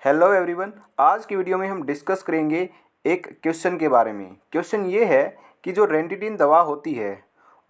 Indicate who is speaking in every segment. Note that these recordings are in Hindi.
Speaker 1: Hello everyone. आज की वीडियो में हम डिस्कस करेंगे एक क्वेश्चन के बारे में। क्वेश्चन ये है कि जो रेंटिडिन दवा होती है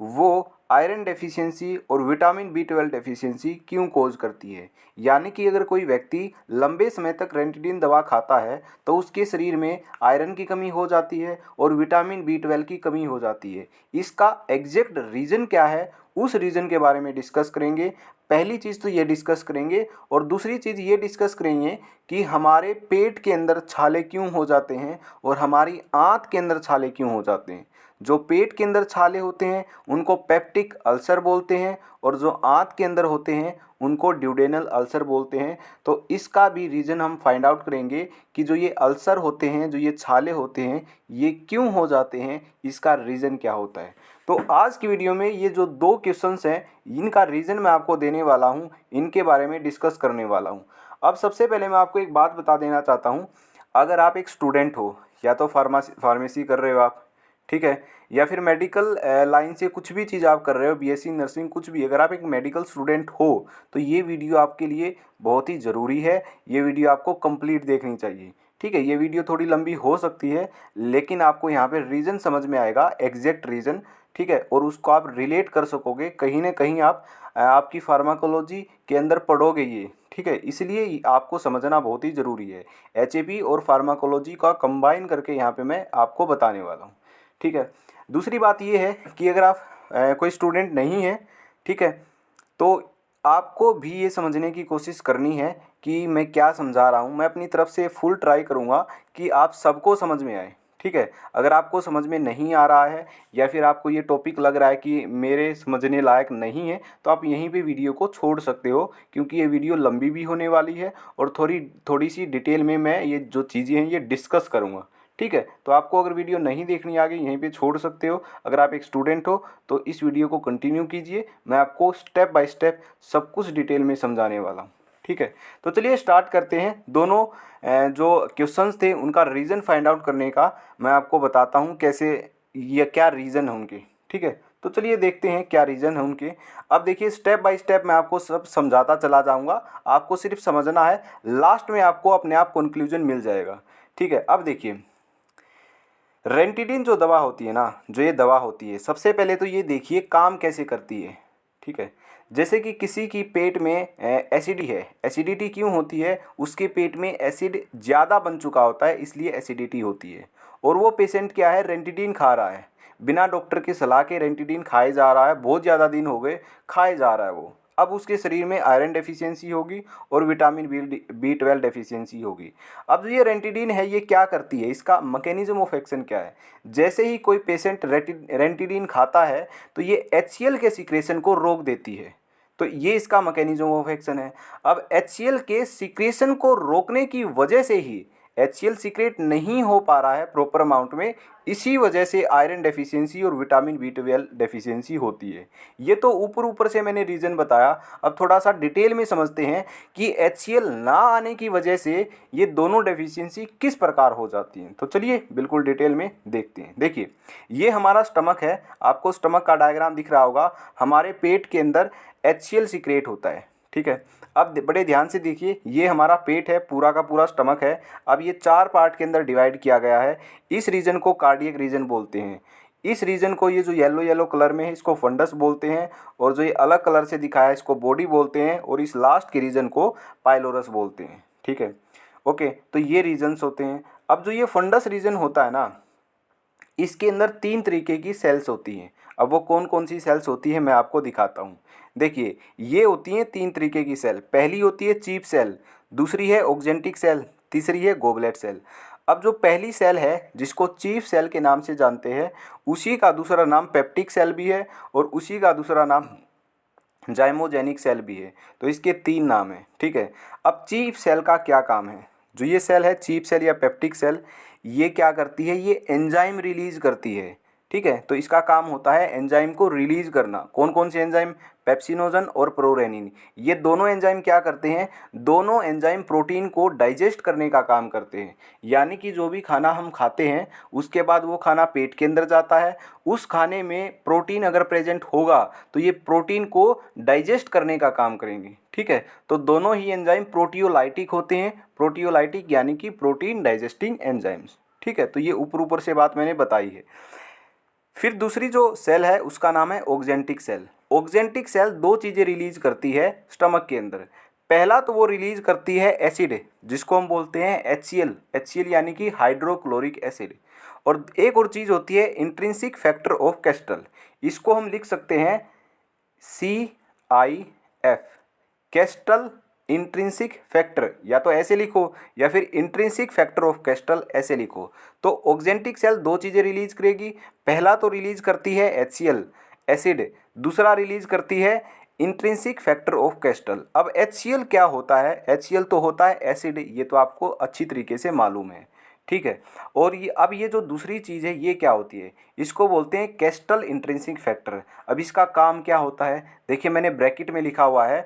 Speaker 1: वो आयरन डेफिशिएंसी और विटामिन B12 डेफिशिएंसी क्यों कोज करती है। यानी कि अगर कोई व्यक्ति लंबे समय तक रेंटिडिन दवा खाता है तो उसके शरीर में आयरन की कमी हो जाती है और विटामिन B12 की कमी हो जाती है। इसका एग्जैक्ट रीज़न क्या है, उस रीज़न के बारे में डिस्कस करेंगे। पहली चीज़ तो ये डिस्कस करेंगे और दूसरी चीज़ ये डिस्कस करेंगे कि हमारे पेट के अंदर छाले क्यों हो जाते हैं और हमारी आंत के अंदर छाले क्यों हो जाते हैं। जो पेट के अंदर छाले होते हैं उनको पेप्टिक अल्सर बोलते हैं और जो आंत के अंदर होते हैं उनको ड्यूडेनल अल्सर बोलते हैं। तो इसका भी रीज़न हम फाइंड आउट करेंगे कि जो ये अल्सर होते हैं, जो ये छाले होते हैं, ये क्यों हो जाते हैं, इसका रीज़न क्या होता है। तो आज की वीडियो में ये जो दो क्वेश्चंस हैं इनका रीज़न मैं आपको देने वाला हूँ, इनके बारे में डिस्कस करने वाला हूँ। अब सबसे पहले मैं आपको एक बात बता देना चाहता हूँ। अगर आप एक स्टूडेंट हो, या तो फार्मेसी कर रहे हो आप, ठीक है, या फिर मेडिकल लाइन से कुछ भी चीज़ आप कर रहे हो, BSc नर्सिंग कुछ भी, अगर आप एक मेडिकल स्टूडेंट हो तो ये वीडियो आपके लिए बहुत ही ज़रूरी है। ये वीडियो आपको कंप्लीट देखनी चाहिए, ठीक है। ये वीडियो थोड़ी लंबी हो सकती है लेकिन आपको यहाँ पे रीज़न समझ में आएगा, एग्जैक्ट रीज़न, ठीक है, और उसको आप रिलेट कर सकोगे। कहीं ना कहीं आप आपकी फार्माकोलॉजी के अंदर पढ़ोगे ये, ठीक है, इसलिए आपको समझना बहुत ही ज़रूरी है। HAP और फार्माकोलॉजी का कंबाइन करके यहाँ पे मैं आपको बताने वाला हूँ, ठीक है। दूसरी बात ये है कि अगर आप कोई स्टूडेंट नहीं है, ठीक है, तो आपको भी ये समझने की कोशिश करनी है कि मैं क्या समझा रहा हूँ। मैं अपनी तरफ से फुल ट्राई करूँगा कि आप सबको समझ में आए, ठीक है। अगर आपको समझ में नहीं आ रहा है या फिर आपको ये टॉपिक लग रहा है कि मेरे समझने लायक नहीं है तो आप यहीं पे वीडियो को छोड़ सकते हो, क्योंकि ये वीडियो लंबी भी होने वाली है और थोड़ी थोड़ी सी डिटेल में मैं ये जो चीज़ें हैं ये डिस्कस करूँगा, ठीक है। तो आपको अगर वीडियो नहीं देखनी आगे यहीं पे छोड़ सकते हो। अगर आप एक स्टूडेंट हो तो इस वीडियो को कंटिन्यू कीजिए, मैं आपको स्टेप बाय स्टेप सब कुछ डिटेल में समझाने वाला हूँ, ठीक है। तो चलिए स्टार्ट करते हैं। दोनों जो क्वेश्चंस थे उनका रीज़न फाइंड आउट करने का मैं आपको बताता हूँ कैसे, ये क्या रीज़न है उनके, ठीक है। तो चलिए देखते हैं क्या रीज़न है उनके। अब देखिए स्टेप बाय स्टेप मैं आपको सब समझाता चला जाऊँगा, आपको सिर्फ समझना है, लास्ट में आपको अपने आप कंक्लूजन मिल जाएगा, ठीक है। अब देखिए रेंटिडिन जो दवा होती है ना, जो ये दवा होती है, सबसे पहले तो ये देखिए काम कैसे करती है, ठीक है। जैसे कि किसी की पेट में एसिडी है, एसिडिटी क्यों होती है, उसके पेट में एसिड ज़्यादा बन चुका होता है इसलिए एसिडिटी होती है। और वो पेशेंट क्या है, रेंटिडिन खा रहा है, बिना डॉक्टर की सलाह के रेंटिडिन खाए जा रहा है, बहुत ज़्यादा दिन हो गए खाए जा रहा है वो। अब उसके शरीर में आयरन डेफिशिएंसी होगी और विटामिन B12 डेफिशिएंसी होगी। अब जो ये रेंटिडिन है ये क्या करती है, इसका मैकेनिज्म ऑफ एक्शन क्या है। जैसे ही कोई पेशेंट रेंटिडिन खाता है तो ये HCl के सिक्रेशन को रोक देती है, तो ये इसका मैकेनिज्म ऑफ एक्शन है। अब HCl के सिक्रेशन को रोकने की वजह से ही HCl सीक्रेट नहीं हो पा रहा है प्रॉपर अमाउंट में, इसी वजह से आयरन डेफिशिएंसी और विटामिन B12 डेफिशिएंसी होती है। ये तो ऊपर ऊपर से मैंने रीज़न बताया। अब थोड़ा सा डिटेल में समझते हैं कि HCl ना आने की वजह से ये दोनों डेफिशिएंसी किस प्रकार हो जाती हैं। तो चलिए बिल्कुल डिटेल में देखते हैं। देखिए ये हमारा स्टमक है, आपको स्टमक का डायग्राम दिख रहा होगा। हमारे पेट के अंदर HCl सीक्रेट होता है, ठीक है। अब बड़े ध्यान से देखिए, ये हमारा पेट है, पूरा का पूरा स्टमक है। अब ये 4 पार्ट के अंदर डिवाइड किया गया है। इस रीजन को कार्डियक रीजन बोलते हैं। इस रीजन को, ये जो येलो येलो कलर में है, इसको फंडस बोलते हैं, और जो ये अलग कलर से दिखाया है इसको बॉडी बोलते हैं, और इस लास्ट के रीजन को पाइलोरस बोलते हैं, ठीक है। ओके, तो ये रीजन्स होते हैं। अब जो ये फंडस रीजन होता है ना, इसके अंदर 3 तरीके की सेल्स होती हैं। अब वो कौन कौन सी सेल्स होती है मैं आपको दिखाता हूँ। देखिए ये होती हैं 3 तरीके की सेल। पहली होती है चीफ सेल, दूसरी है ऑक्जेंटिक सेल, तीसरी है गोबलेट सेल। अब जो पहली सेल है जिसको चीफ सेल के नाम से जानते हैं, उसी का दूसरा नाम पेप्टिक सेल भी है और उसी का दूसरा नाम जाइमोजेनिक सेल भी है। तो इसके 3 नाम हैं, ठीक है। अब चीफ सेल का क्या काम है, जो ये सेल है चीफ सेल या पेप्टिक सेल, ये क्या करती है, ये एंजाइम रिलीज करती है। ठीक है। तो इसका काम होता है एंजाइम को रिलीज करना। कौन कौन से एंजाइम? पेप्सिनोजन और प्रोरेनिन। ये दोनों एंजाइम क्या करते हैं? दोनों एंजाइम प्रोटीन को डाइजेस्ट करने का काम करते हैं। यानी कि जो भी खाना हम खाते हैं उसके बाद वो खाना पेट के अंदर जाता है, उस खाने में प्रोटीन अगर प्रेजेंट होगा तो ये प्रोटीन को डाइजेस्ट करने का काम करेंगे। ठीक है। तो दोनों ही एंजाइम प्रोटियोलाइटिक होते हैं। प्रोटियोलाइटिक यानी कि प्रोटीन डाइजेस्टिंग एंजाइम्स। ठीक है। तो ये ऊपर ऊपर से बात मैंने बताई है। फिर दूसरी जो सेल है उसका नाम है ऑक्जेंटिक सेल। ऑक्जेंटिक सेल दो चीज़ें रिलीज करती है स्टमक के अंदर। पहला तो वो रिलीज करती है एसिड, जिसको हम बोलते हैं HCl। HCl यानी कि हाइड्रोक्लोरिक एसिड। और एक और चीज़ होती है इंट्रिंसिक फैक्टर ऑफ कैस्टल। इसको हम लिख सकते हैं CIF, कैस्टल इंट्रिंसिक फैक्टर, या तो ऐसे लिखो या फिर इंट्रिंसिक फैक्टर ऑफ कैस्टल ऐसे लिखो। तो ऑक्जेंटिक सेल दो चीज़ें रिलीज करेगी। पहला तो रिलीज करती है HCl एसिड, दूसरा रिलीज करती है इंट्रिंसिक फैक्टर ऑफ कैस्टल। अब HCl क्या होता है? HCl तो होता है एसिड, ये तो आपको अच्छी तरीके से मालूम है। ठीक है। और ये जो दूसरी चीज़ है ये क्या होती है? इसको बोलते हैं कैस्टल इंट्रिंसिक फैक्टर। अब इसका काम क्या होता है? देखिए मैंने ब्रैकेट में लिखा हुआ है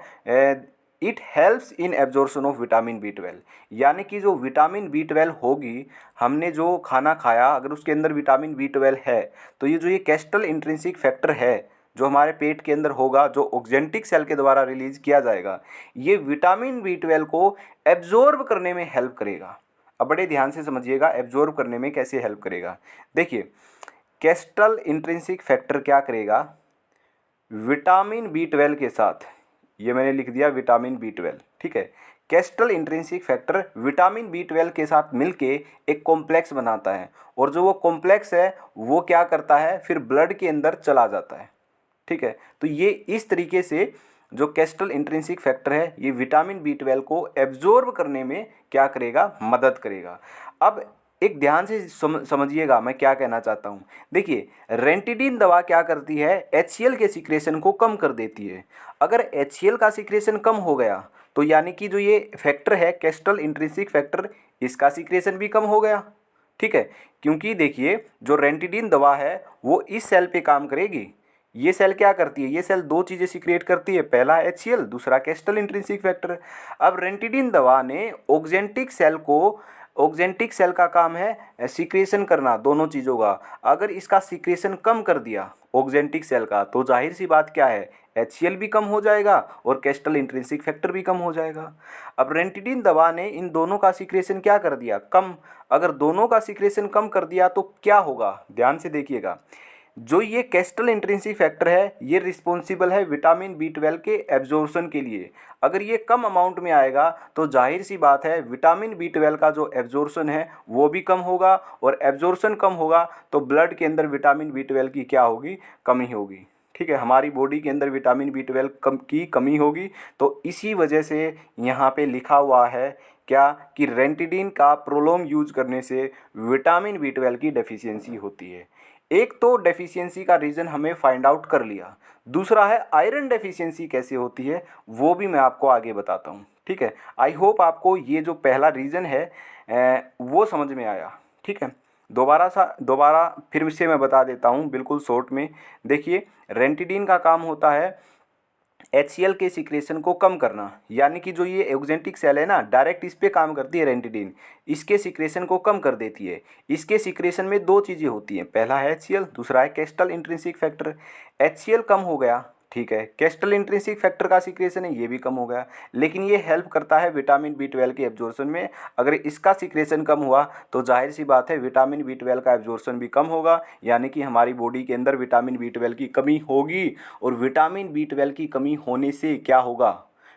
Speaker 1: it helps in absorption of vitamin B12। यानी कि जो विटामिन B12 होगी, हमने जो खाना खाया अगर उसके अंदर विटामिन B12 है तो ये कैस्टल इंट्रिंसिक फैक्टर है जो हमारे पेट के अंदर होगा, जो ऑक्जेंटिक सेल के द्वारा रिलीज किया जाएगा, ये विटामिन B12 को एब्जॉर्ब करने में हेल्प करेगा। अब बड़े ध्यान से समझिएगा एब्जॉर्ब करने में कैसे हेल्प करेगा। देखिए कैस्टल इंट्रिंसिक फैक्टर क्या करेगा? विटामिन B12 के साथ, ये मैंने लिख दिया विटामिन B12। ठीक है। Castle intrinsic factor vitamin B12 के साथ मिलके एक कॉम्प्लेक्स बनाता है, और जो वो कॉम्प्लेक्स है वो क्या करता है? फिर ब्लड के अंदर चला जाता है। ठीक है। तो ये इस तरीके से जो कैस्टल इंट्रिंसिक फैक्टर है ये विटामिन B12 को एब्जॉर्ब करने में क्या करेगा? मदद करेगा। अब एक ध्यान से समझिएगा मैं क्या कहना चाहता हूँ। देखिए रेंटिडिन दवा क्या करती है? HCl के सिक्रेशन को कम कर देती है। अगर HCl का सिक्रेशन कम हो गया तो यानी कि जो ये फैक्टर है कैस्टल इंट्रिंसिक फैक्टर, इसका सिक्रेशन भी कम हो गया। ठीक है। क्योंकि देखिए जो रेंटिडिन दवा है वो इस सेल पे काम करेगी। ये सेल क्या करती है? ये सेल दो चीज़ें सीक्रेट करती है, पहला HCl, दूसरा कैस्टल इंट्रिंसिक फैक्टर। अब रेंटिडिन दवा ने ऑक्जेंटिक सेल का काम है सीक्रेशन करना दोनों चीज़ों का। अगर इसका सीक्रेशन कम कर दिया ऑक्जेंटिक सेल का तो जाहिर सी बात क्या है? HCl भी कम हो जाएगा और कैस्टल इंट्रिंसिक फैक्टर भी कम हो जाएगा। अब रेंटिडिन दवा ने इन दोनों का सीक्रेशन क्या कर दिया? कम। अगर दोनों का सीक्रेशन कम कर दिया तो क्या होगा? ध्यान से देखिएगा। जो ये कैस्टल इंट्रिंसिक फैक्टर है ये रिस्पॉन्सिबल है विटामिन B12 के एब्जॉर्प्शन के लिए। अगर ये कम अमाउंट में आएगा तो जाहिर सी बात है विटामिन B12 का जो एब्जॉर्प्शन है वो भी कम होगा, और एब्जॉर्प्शन कम होगा तो ब्लड के अंदर विटामिन B12 की क्या होगी? कमी होगी। ठीक है। हमारी बॉडी के अंदर विटामिन B12 की कमी होगी। तो इसी वजह से यहाँ पे लिखा हुआ है क्या कि रेंटिडिन का प्रोलॉन्ग यूज करने से विटामिन B12 की डेफिशिएंसी होती है। एक तो डेफिशिएंसी का रीज़न हमें फाइंड आउट कर लिया, दूसरा है आयरन डेफिशिएंसी कैसे होती है वो भी मैं आपको आगे बताता हूँ। ठीक है। आई होप आपको ये जो पहला रीज़न है वो समझ में आया। ठीक है। दोबारा फिर से मैं बता देता हूँ बिल्कुल शॉर्ट में। देखिए रेंटिडिन का काम होता है HCl के सिक्रेशन को कम करना, यानी कि जो ये ऑक्जेंटिक सेल है ना डायरेक्ट इस पे काम करती है रेंटिडिन, इसके सिक्रेशन को कम कर देती है। इसके सिक्रेशन में दो चीज़ें होती हैं, पहला है HCl, दूसरा है कैस्टल इंट्रिंसिक फैक्टर। HCl कम हो गया, ठीक है, कैस्टल इंट्रिंसिक फैक्टर का सिक्रेशन है ये भी कम हो गया, लेकिन ये हेल्प करता है विटामिन B12 के एब्जॉर्प्शन में। अगर इसका सिक्रेशन कम हुआ तो जाहिर सी बात है विटामिन B12 का एब्जॉर्प्शन भी कम होगा, यानी कि हमारी बॉडी के अंदर विटामिन B12 की कमी होगी। और विटामिन B12 की कमी होने से क्या होगा?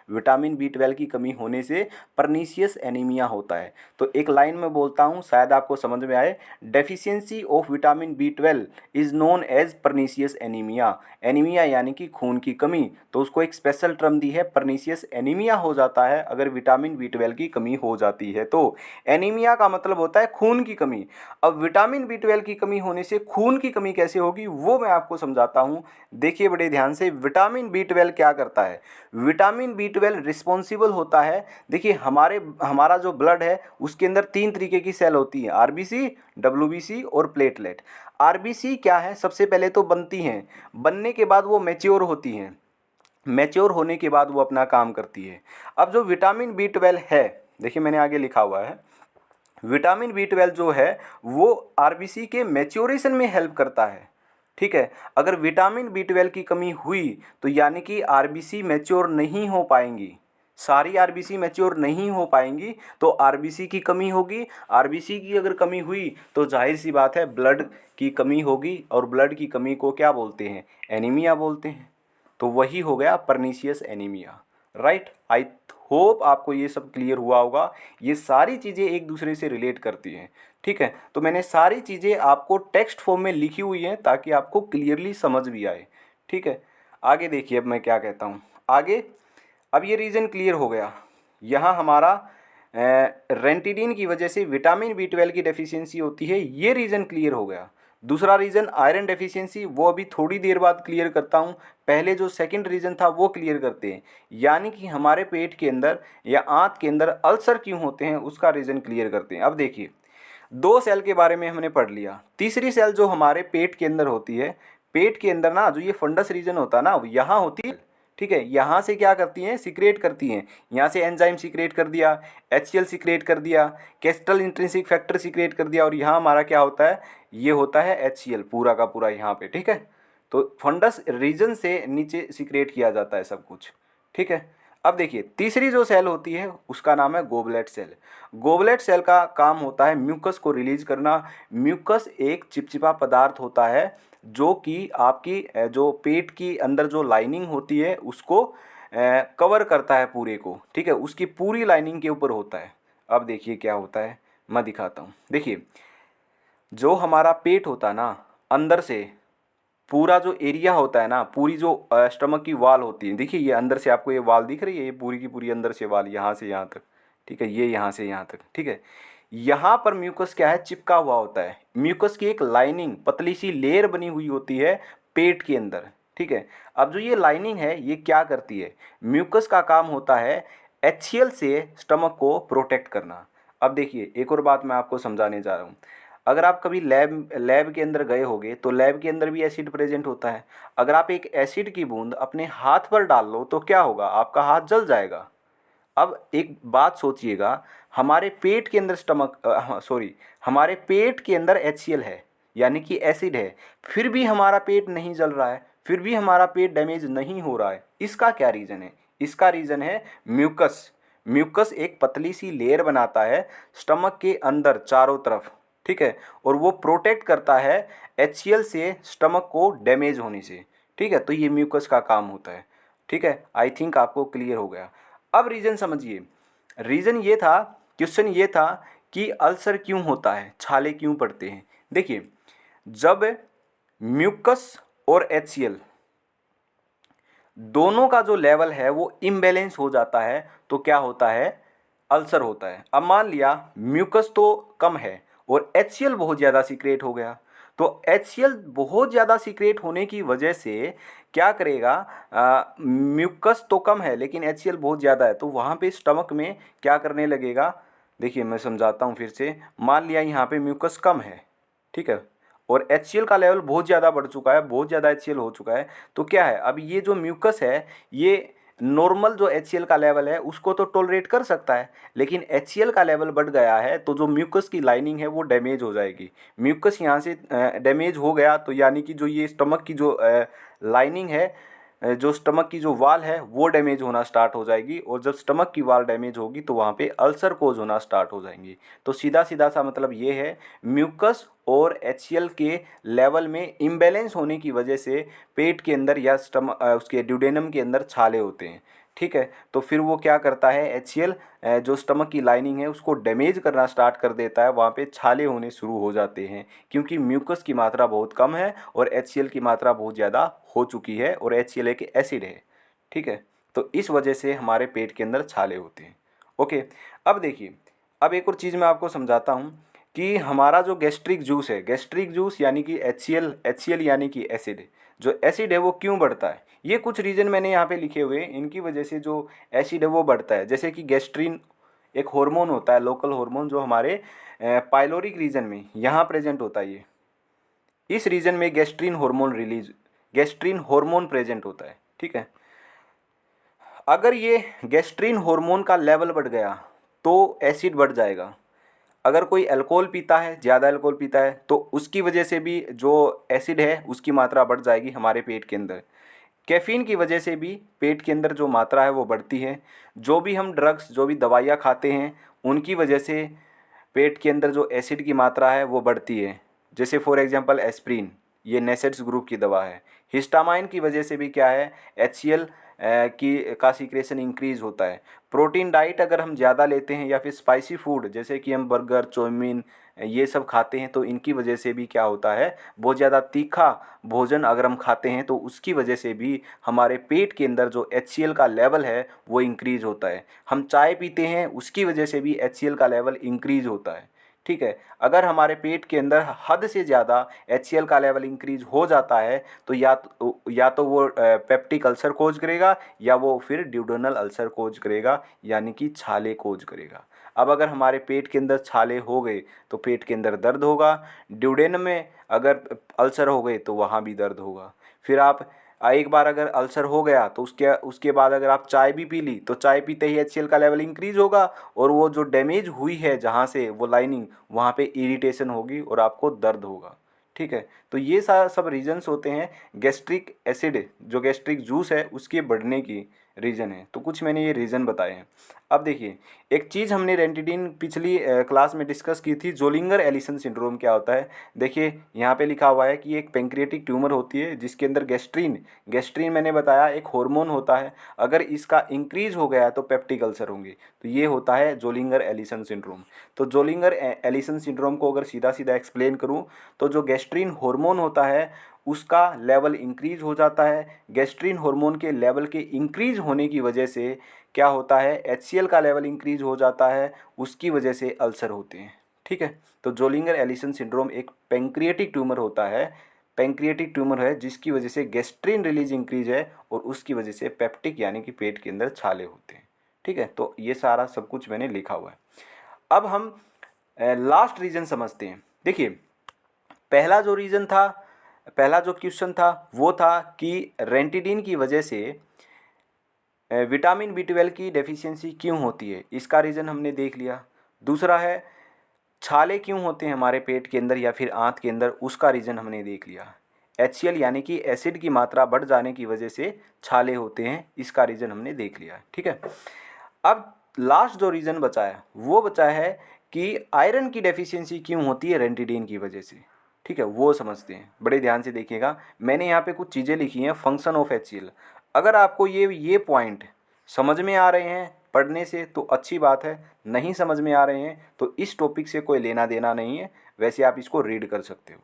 Speaker 1: विटामिन B12 की कमी होने से परनीशियस एनीमिया होता है। तो एक लाइन में बोलता हूँ शायद आपको समझ में आए, deficiency of vitamin B12 is known as pernicious anaemia. Anaemia यानी कि खून की कमी, तो उसको एक स्पेशल टर्म दी है, परनीशियस एनीमिया हो जाता है अगर विटामिन B12 की कमी हो जाती है। तो एनीमिया का मतलब होता है खून की कमी। अब विटामिन B12 की कमी होने से खून की कमी कैसे होगी वो मैं आपको समझाता हूँ। देखिए बड़े ध्यान से, विटामिन B12 क्या करता है? विटामिन B12 B12 रिस्पॉन्सिबल होता है, देखिए हमारा जो ब्लड है उसके अंदर 3 तरीके की सेल होती हैं, RBC, WBC और प्लेटलेट। RBC क्या है, सबसे पहले तो बनती हैं, बनने के बाद वो मैच्योर होती हैं, मैच्योर होने के बाद वो अपना काम करती है। अब जो विटामिन B12 है, देखिए मैंने आगे लिखा हुआ है, विटामिन B12 जो है वो RBC के मैच्योरेशन में हेल्प करता है। ठीक है, अगर विटामिन B12 की कमी हुई तो यानी कि RBC मैच्योर नहीं हो पाएंगी, सारी RBC मैच्योर नहीं हो पाएंगी, तो RBC की कमी होगी। RBC की अगर कमी हुई तो जाहिर सी बात है ब्लड की कमी होगी, और ब्लड की कमी को क्या बोलते हैं, एनीमिया बोलते हैं। तो वही हो गया pernicious anaemia, right. I hope आपको ये सब क्लियर हुआ होगा, ये सारी चीज़ें एक दूसरे से रिलेट करती हैं। ठीक है, तो मैंने सारी चीज़ें आपको टेक्स्ट फॉर्म में लिखी हुई हैं ताकि आपको क्लियरली समझ भी आए। ठीक है, आगे देखिए अब मैं क्या कहता हूँ आगे। अब ये रीज़न क्लियर हो गया, यहाँ हमारा रेंटिडिन की वजह से विटामिन B12 की डेफिशिएंसी होती है, ये रीज़न क्लियर हो गया। दूसरा रीज़न आयरन डेफिशिएंसी, वो अभी थोड़ी देर बाद क्लियर करता हूँ, पहले जो सेकंड रीज़न था वो क्लियर करते हैं, यानी कि हमारे पेट के अंदर या आंत के अंदर अल्सर क्यों होते हैं उसका रीज़न क्लियर करते हैं। अब देखिए, 2 सेल के बारे में हमने पढ़ लिया, तीसरी सेल जो हमारे पेट के अंदर होती है, पेट के अंदर ना जो ये फंडस रीजन होता है ना, यहाँ होती है। ठीक है, यहाँ से क्या करती हैं, सिक्रेट करती हैं, यहाँ से एंजाइम सिक्रेट कर दिया, HCl सिक्रेट कर दिया, कैस्टल इंट्रिंसिक फैक्टर सिक्रेट कर दिया, और यहाँ हमारा क्या होता है, ये होता है HCl पूरा का पूरा यहाँ पे। ठीक है, तो फंडस रीजन से नीचे सिक्रेट किया जाता है सब कुछ। ठीक है, अब देखिए तीसरी जो सेल होती है उसका नाम है गोबलेट सेल। गोबलेट सेल का काम होता है म्यूकस को रिलीज करना। म्यूकस एक चिपचिपा पदार्थ होता है जो कि आपकी जो पेट की अंदर जो लाइनिंग होती है उसको कवर करता है पूरे को। ठीक है, उसकी पूरी लाइनिंग के ऊपर होता है। अब देखिए क्या होता है, मैं दिखाता हूँ। देखिए जो हमारा पेट होता है ना, अंदर से पूरा जो एरिया होता है ना, पूरी जो स्टमक की वाल होती है, देखिए ये अंदर से आपको ये वाल दिख रही है, ये पूरी की पूरी अंदर से वाल यहाँ से यहाँ तक। ठीक है, ये यहाँ से यहाँ तक। ठीक है, यहाँ पर म्यूकस क्या है, चिपका हुआ होता है। म्यूकस की एक लाइनिंग पतली सी लेयर बनी हुई होती है पेट के अंदर। ठीक है, अब जो ये लाइनिंग है ये क्या करती है, म्यूकस का काम होता है HCl से स्टमक को प्रोटेक्ट करना। अब देखिए एक और बात मैं आपको समझाने जा रहा हूँ, अगर आप कभी लैब के अंदर गए होगे तो लैब के अंदर भी एसिड प्रेजेंट होता है। अगर आप एक एसिड की बूंद अपने हाथ पर डाल लो तो क्या होगा, आपका हाथ जल जाएगा। अब एक बात सोचिएगा, हमारे पेट के अंदर हमारे पेट के अंदर HCl है यानी कि एसिड है, फिर भी हमारा पेट नहीं जल रहा है, फिर भी हमारा पेट डैमेज नहीं हो रहा है। इसका क्या रीज़न है, इसका रीज़न है म्यूकस। म्यूकस एक पतली सी लेयर बनाता है स्टमक के अंदर चारों तरफ। ठीक है, और वो प्रोटेक्ट करता है HCl से स्टमक को डैमेज होने से। ठीक है, तो ये म्यूकस का काम होता है। ठीक है, आई थिंक आपको क्लियर हो गया। अब रीज़न समझिए, रीज़न ये था, क्वेश्चन ये था कि अल्सर क्यों होता है, छाले क्यों पड़ते हैं। देखिए जब म्यूकस और HCl दोनों का जो लेवल है वो इम्बैलेंस हो जाता है तो क्या होता है, अल्सर होता है। अब मान लिया म्यूकस तो कम है और HCl बहुत ज़्यादा सीक्रेट हो गया, तो HCl बहुत ज़्यादा सीक्रेट होने की वजह से क्या करेगा, म्यूकस तो कम है लेकिन HCl बहुत ज़्यादा है, तो वहाँ पे स्टमक में क्या करने लगेगा। देखिए मैं समझाता हूँ फिर से, मान लिया यहाँ पे म्यूकस कम है, ठीक है, और HCl का लेवल बहुत ज़्यादा बढ़ चुका है, बहुत ज़्यादा HCl हो चुका है, तो क्या है, अब ये जो म्यूकस है ये नॉर्मल जो HCl का लेवल है उसको तो टॉलरेट कर सकता है, लेकिन HCl का लेवल बढ़ गया है तो जो म्यूकस की लाइनिंग है वो डैमेज हो जाएगी। म्यूकस यहाँ से डैमेज हो गया तो यानी कि जो ये स्टमक की जो लाइनिंग है, जो स्टमक की जो वाल है वो डैमेज होना स्टार्ट हो जाएगी, और जब स्टमक की वाल डैमेज होगी तो वहाँ पे अल्सर कोज होना स्टार्ट हो जाएंगी। तो सीधा सीधा सा मतलब ये है, म्यूकस और HCl के लेवल में इम्बैलेंस होने की वजह से पेट के अंदर या उसके ड्यूडेनम के अंदर छाले होते हैं। ठीक है, तो फिर वो क्या करता है, HCl जो स्टमक की लाइनिंग है उसको डैमेज करना स्टार्ट कर देता है, वहाँ पे छाले होने शुरू हो जाते हैं, क्योंकि म्यूकस की मात्रा बहुत कम है और HCl की मात्रा बहुत ज़्यादा हो चुकी है, और HCl एक एसिड है। ठीक है, तो इस वजह से हमारे पेट के अंदर छाले होते हैं। ओके, अब देखिए, अब एक और चीज़ मैं आपको समझाता हूँ कि हमारा जो गैस्ट्रिक जूस है, गैस्ट्रिक जूस यानी कि HCl यानी कि एसिड, जो एसिड है वो क्यों बढ़ता है। ये कुछ रीज़न मैंने यहाँ पे लिखे हुए हैं, इनकी वजह से जो एसिड है वो बढ़ता है। जैसे कि गैस्ट्रीन एक हार्मोन होता है, लोकल हार्मोन, जो हमारे पाइलोरिक रीजन में यहाँ प्रेजेंट होता है। ये इस रीजन में गैस्ट्रीन हार्मोन प्रेजेंट होता है, ठीक है। अगर ये गैस्ट्रीन हार्मोन का लेवल बढ़ गया तो एसिड बढ़ जाएगा। अगर कोई अल्कोहल पीता है, ज़्यादा अल्कोहल पीता है, तो उसकी वजह से भी जो एसिड है उसकी मात्रा बढ़ जाएगी हमारे पेट के अंदर। कैफ़ीन की वजह से भी पेट के अंदर जो मात्रा है वो बढ़ती है। जो भी हम ड्रग्स, जो भी दवाइयाँ खाते हैं, उनकी वजह से पेट के अंदर जो एसिड की मात्रा है वो बढ़ती है। जैसे फॉर एग्जांपल एस्प्रिन, ये नेसेट्स ग्रुप की दवा है। हिस्टामाइन की वजह से भी क्या है, HCl का सीक्रेशन इंक्रीज होता है। प्रोटीन डाइट अगर हम ज़्यादा लेते हैं या फिर स्पाइसी फूड जैसे कि हम बर्गर, चाउमीन, ये सब खाते हैं, तो इनकी वजह से भी क्या होता है, बहुत ज़्यादा तीखा भोजन अगर हम खाते हैं तो उसकी वजह से भी हमारे पेट के अंदर जो HCl का लेवल है वो इंक्रीज होता है। हम चाय पीते हैं, उसकी वजह से भी HCl का लेवल इंक्रीज होता है, ठीक है। अगर हमारे पेट के अंदर हद से ज़्यादा HCl का लेवल इंक्रीज हो जाता है तो या तो वो पेप्टिक अल्सर कोज करेगा या वो फिर ड्यूडेनल अल्सर कोज करेगा, यानी कि छाले कोज करेगा। अब अगर हमारे पेट के अंदर छाले हो गए तो पेट के अंदर दर्द होगा। ड्यूडेन में अगर अल्सर हो गए तो वहाँ भी दर्द होगा। फिर आप एक बार अगर अल्सर हो गया तो उसके उसके बाद अगर आप चाय भी पी ली तो चाय पीते ही HCl का लेवल इंक्रीज होगा और वो जो डैमेज हुई है जहाँ से वो लाइनिंग, वहाँ पे इरिटेशन होगी और आपको दर्द होगा, ठीक है। तो ये सारा सब रीजंस होते हैं गैस्ट्रिक एसिड, जो गैस्ट्रिक जूस है उसके बढ़ने की रीज़न है। तो कुछ मैंने ये रीज़न बताए हैं। अब देखिए, एक चीज़ हमने रेंटिडिन पिछली क्लास में डिस्कस की थी, जोलिंगर एलिसन सिंड्रोम क्या होता है। देखिए यहाँ पे लिखा हुआ है कि एक पेंक्रियाटिक ट्यूमर होती है जिसके अंदर गैस्ट्रीन मैंने बताया एक हार्मोन होता है, अगर इसका इंक्रीज हो गया तो पेप्टिक अल्सर होंगे। तो ये होता है जोलिंगर एलिसन सिंड्रोम। तो जोलिंगर एलिसन सिंड्रोम को अगर सीधा सीधा एक्सप्लेन करूँ तो जो गैस्ट्रीन हार्मोन होता है उसका लेवल इंक्रीज हो जाता है। गैस्ट्रीन हार्मोन के लेवल के इंक्रीज होने की वजह से क्या होता है, HCl का लेवल इंक्रीज हो जाता है, उसकी वजह से अल्सर होते हैं, ठीक है। तो जोलिंगर एलिसन सिंड्रोम एक पेंक्रियाटिक ट्यूमर होता है, पेंक्रियाटिक ट्यूमर है जिसकी वजह से गैस्ट्रीन रिलीज इंक्रीज है और उसकी वजह से पेप्टिक यानी कि पेट के अंदर छाले होते हैं, ठीक है। तो ये सारा सब कुछ मैंने लिखा हुआ है। अब हम लास्ट रीजन समझते हैं। देखिए, पहला जो रीज़न था, पहला जो क्वेश्चन था वो था कि रेंटिडिन की वजह से विटामिन B12 की डेफिशिएंसी क्यों होती है, इसका रीज़न हमने देख लिया। दूसरा है छाले क्यों होते हैं हमारे पेट के अंदर या फिर आंत के अंदर, उसका रीज़न हमने देख लिया। HCl यानी कि एसिड की मात्रा बढ़ जाने की वजह से छाले होते हैं, इसका रीज़न हमने देख लिया, ठीक है। अब लास्ट जो रीज़न बचा है वो बचा है कि आयरन की डेफिशिएंसी क्यों होती है रेंटिडिन की वजह से, ठीक है। वो समझते हैं, बड़े ध्यान से देखिएगा। मैंने यहाँ पे कुछ चीज़ें लिखी हैं, फंक्शन ऑफ HCl। अगर आपको ये पॉइंट समझ में आ रहे हैं पढ़ने से तो अच्छी बात है, नहीं समझ में आ रहे हैं तो इस टॉपिक से कोई लेना देना नहीं है, वैसे आप इसको रीड कर सकते हो,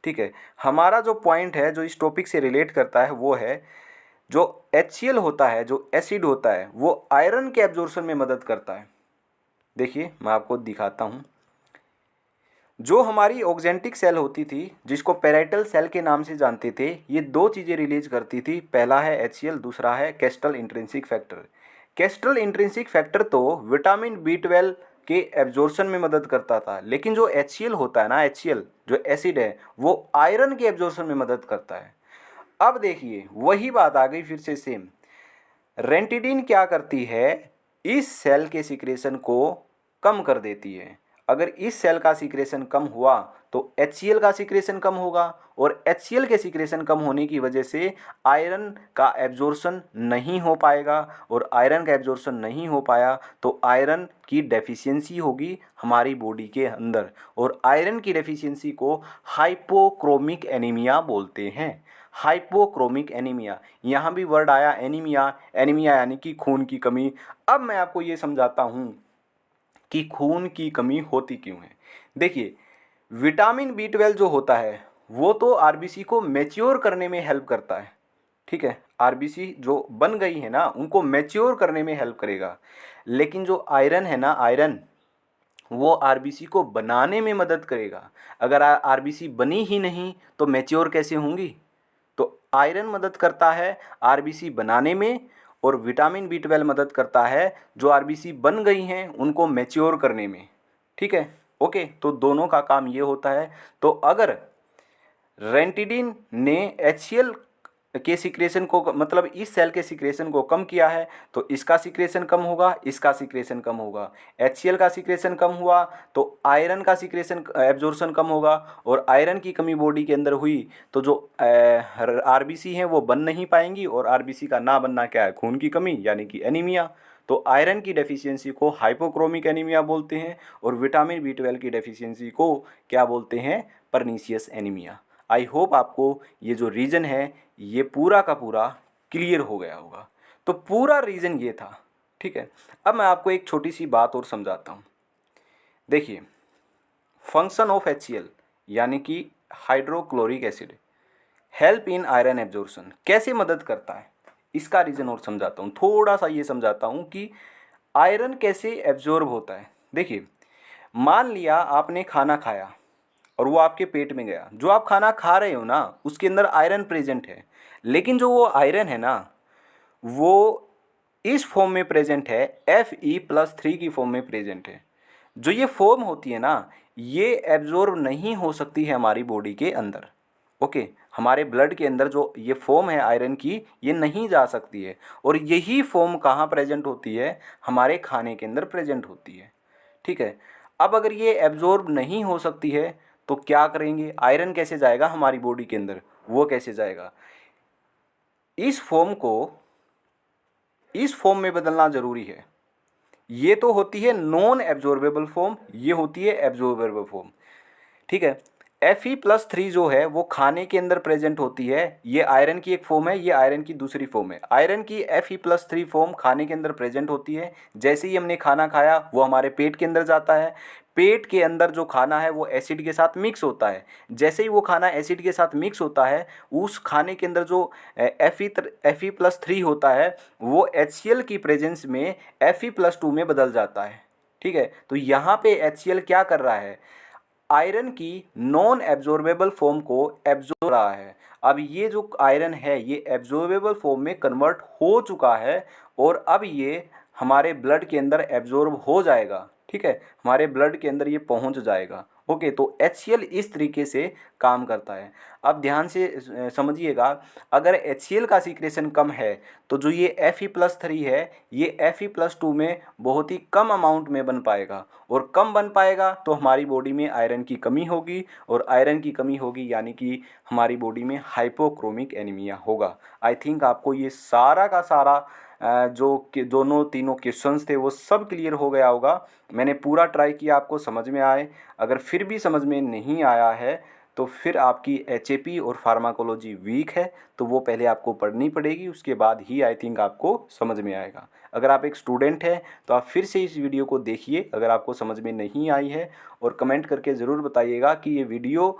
Speaker 1: ठीक है। हमारा जो पॉइंट है जो इस टॉपिक से रिलेट करता है वो है जो HCl होता है, जो एसिड होता है, वो आयरन के एब्जॉर्प्शन में मदद करता है। देखिए मैं आपको दिखाता हूँ। जो हमारी ऑक्जेंटिक सेल होती थी जिसको पेराइटल सेल के नाम से जानते थे, ये दो चीज़ें रिलीज करती थी, पहला है HCl, दूसरा है castle intrinsic factor. Castle intrinsic factor तो विटामिन B12 के एब्जॉर्प्शन में मदद करता था, लेकिन जो HCl होता है ना, HCl जो एसिड है वो आयरन के एब्जॉर्प्शन में मदद करता है। अब देखिए वही बात आ गई फिर से सेम। रेंटिडिन क्या करती है, इस सेल के सिक्रेशन को कम कर देती है। अगर इस सेल का सिक्रेशन कम हुआ तो HCl का सिक्रेशन कम होगा और HCl के सिक्रेशन कम होने की वजह से आयरन का एब्जॉर्प्शन नहीं हो पाएगा और आयरन का एब्जॉर्प्शन नहीं हो पाया तो आयरन की डेफिशिएंसी होगी हमारी बॉडी के अंदर, और आयरन की डेफिशिएंसी को हाइपोक्रोमिक एनीमिया बोलते हैं। हाइपोक्रोमिक एनीमिया, यहाँ भी वर्ड आया एनीमिया, एनीमिया यानी कि खून की कमी। अब मैं आपको ये समझाता हूँ कि खून की कमी होती क्यों है। देखिए, विटामिन B12 जो होता है वो तो RBC को मैच्योर करने में हेल्प करता है, ठीक है। RBC जो बन गई है ना उनको मैच्योर करने में हेल्प करेगा, लेकिन जो आयरन है ना, आयरन वो RBC को बनाने में मदद करेगा। अगर RBC बनी ही नहीं तो मैच्योर कैसे होंगी। तो आयरन मदद करता है आरबीसी बनाने में और विटामिन बी 12 मदद करता है जो आरबीसी बन गई हैं उनको मैच्योर करने में। ठीक है, ओके। तो दोनों का काम ये होता है। तो अगर रेंटिडिन ने HCl के सिक्रेशन को मतलब इस सेल के सिक्रेशन को कम किया है तो इसका सिक्रेशन कम होगा, इसका सिक्रेशन कम होगा। HCl का सिक्रेशन कम हुआ तो आयरन का सिक्रेशन एब्जॉर्प्शन कम होगा और आयरन की कमी बॉडी के अंदर हुई तो जो आरबीसी हैं वो बन नहीं पाएंगी और आरबीसी का ना बनना क्या है, खून की कमी यानी कि एनीमिया। तो आयरन की डेफिशिएंसी को हाइपोक्रोमिक एनीमिया बोलते हैं और विटामिन बी 12 की डेफिशिएंसी को क्या बोलते हैं, परनीशियस एनीमिया। आई होप आपको ये जो रीज़न है ये पूरा का पूरा क्लियर हो गया होगा। तो पूरा रीज़न ये था। ठीक है, अब मैं आपको एक छोटी सी बात और समझाता हूँ। देखिए, फंक्शन ऑफ HCl यानी कि hydrochloric acid help in iron absorption कैसे मदद करता है, इसका रीज़न और समझाता हूँ। थोड़ा सा ये समझाता हूँ कि आयरन कैसे एब्जॉर्ब होता है। देखिए, मान लिया आपने खाना खाया और वो आपके पेट में गया, जो आप खाना खा रहे हो ना उसके अंदर आयरन प्रेजेंट है, लेकिन जो वो आयरन है ना वो इस फॉर्म में प्रेजेंट है, Fe+3 की फॉर्म में प्रेजेंट है। जो ये फॉर्म होती है ना ये एब्जॉर्ब नहीं हो सकती है हमारी बॉडी के अंदर। ओके, हमारे ब्लड के अंदर जो ये फॉर्म है आयरन की ये नहीं जा सकती है और यही फॉर्म कहाँ प्रेजेंट होती है, हमारे खाने के अंदर प्रेजेंट होती है। ठीक है, अब अगर ये एब्जॉर्ब नहीं हो सकती है तो क्या करेंगे, आयरन कैसे जाएगा हमारी बॉडी के अंदर, वो कैसे जाएगा, इस फॉर्म में बदलना ज़रूरी है। ये तो होती है नॉन एब्जॉर्बेबल फॉर्म, ये होती है एब्जॉर्बेबल फॉर्म। ठीक है, Fe+3 जो है वो खाने के अंदर प्रेजेंट होती है, ये आयरन की एक फॉर्म है, ये आयरन की दूसरी फॉर्म है। आयरन की Fe+3 फॉर्म खाने के अंदर प्रेजेंट होती है। जैसे ही हमने खाना खाया वो हमारे पेट के अंदर जाता है, पेट के अंदर जो खाना है वो एसिड के साथ मिक्स होता है। जैसे ही वो खाना एसिड के साथ मिक्स होता है उस खाने के अंदर जो Fe+3 होता है वो HCl की प्रेजेंस में Fe+2 में बदल जाता है। ठीक है, तो यहाँ पे HCl क्या कर रहा है, आयरन की नॉन एब्जॉर्बेबल फॉर्म को एब्जॉर्ब रहा है। अब ये जो आयरन है ये एब्जॉर्बेबल फॉर्म में कन्वर्ट हो चुका है और अब ये हमारे ब्लड के अंदर एब्जॉर्ब हो जाएगा। ठीक है, हमारे ब्लड के अंदर ये पहुंच जाएगा। ओके, तो HCl इस तरीके से काम करता है। अब ध्यान से समझिएगा, अगर HCl का सीक्रेशन कम है तो जो ये Fe+3 है ये Fe+2 में बहुत ही कम अमाउंट में बन पाएगा और कम बन पाएगा तो हमारी बॉडी में आयरन की कमी होगी और आयरन की कमी होगी यानी कि हमारी बॉडी में हाइपोक्रोमिक एनीमिया होगा। आई थिंक आपको ये सारा का सारा जो कि दोनों तीनों क्वेश्चंस थे वो सब क्लियर हो गया होगा। मैंने पूरा ट्राई किया आपको समझ में आए। अगर फिर भी समझ में नहीं आया है तो फिर आपकी HAP और फार्माकोलॉजी वीक है, तो वो पहले आपको पढ़नी पड़ेगी, उसके बाद ही आई थिंक आपको समझ में आएगा। अगर आप एक स्टूडेंट हैं तो आप फिर से इस वीडियो को देखिए अगर आपको समझ में नहीं आई है, और कमेंट करके ज़रूर बताइएगा कि ये वीडियो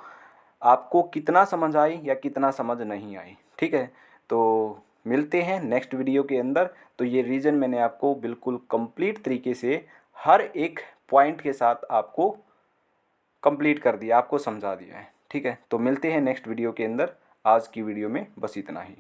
Speaker 1: आपको कितना समझ आई या कितना समझ नहीं आई। ठीक है, तो मिलते हैं नेक्स्ट वीडियो के अंदर। तो ये रीज़न मैंने आपको बिल्कुल कंप्लीट तरीके से हर एक पॉइंट के साथ आपको कंप्लीट कर दिया, आपको समझा दिया है। ठीक है, तो मिलते हैं नेक्स्ट वीडियो के अंदर। आज की वीडियो में बस इतना ही।